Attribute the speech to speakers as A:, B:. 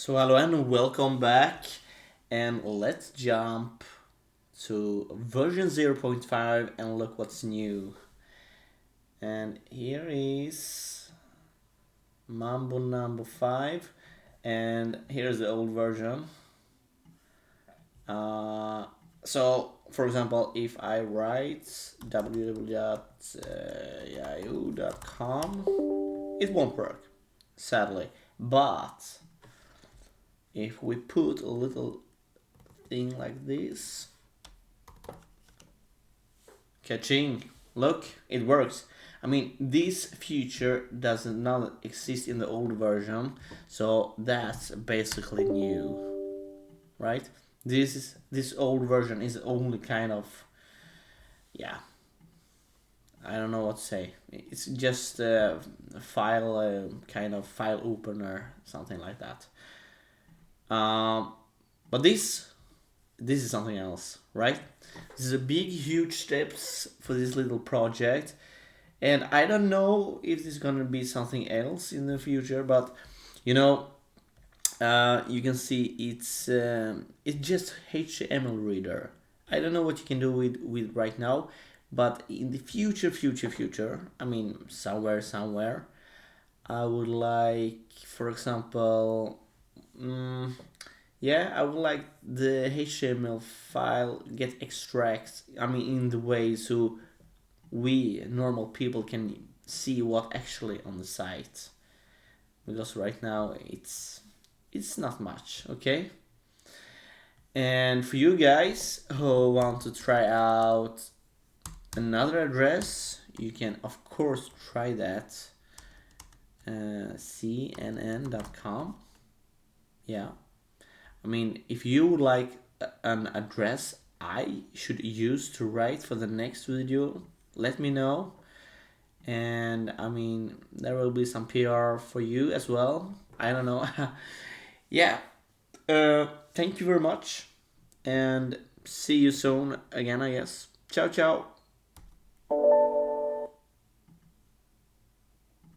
A: So hello and welcome back, and let's jump to version 0.5 and look what's new. And here is Mambo number 5, and here's the old version. So for example, if I write www.yaiuuu.com, it won't work, sadly. But if we put a little thing like this, catching, look, it works. I mean, this feature does not exist in the old version, so that's basically new, right? This old version is only kind of, yeah, I don't know what to say. It's just a file, kind of file opener, something like that. But this is something else, right? This is a big, huge steps for this little project, and I don't know if this is gonna be something else in the future. But you know, you can see it's just HTML reader. I don't know what you can do with right now, but in the future, I mean, somewhere, I would like, for example, yeah, I would like the HTML file get extract. I mean, in the way so we normal people can see what actually on the site, because right now it's not much, okay? And for you guys who want to try out another address, you can of course try that. CNN.com. Yeah, I mean, if you would like an address I should use to write for the next video, let me know. And I mean, there will be some PR for you as well. I don't know. Yeah. Thank you very much, and see you soon again, I guess. Ciao, ciao.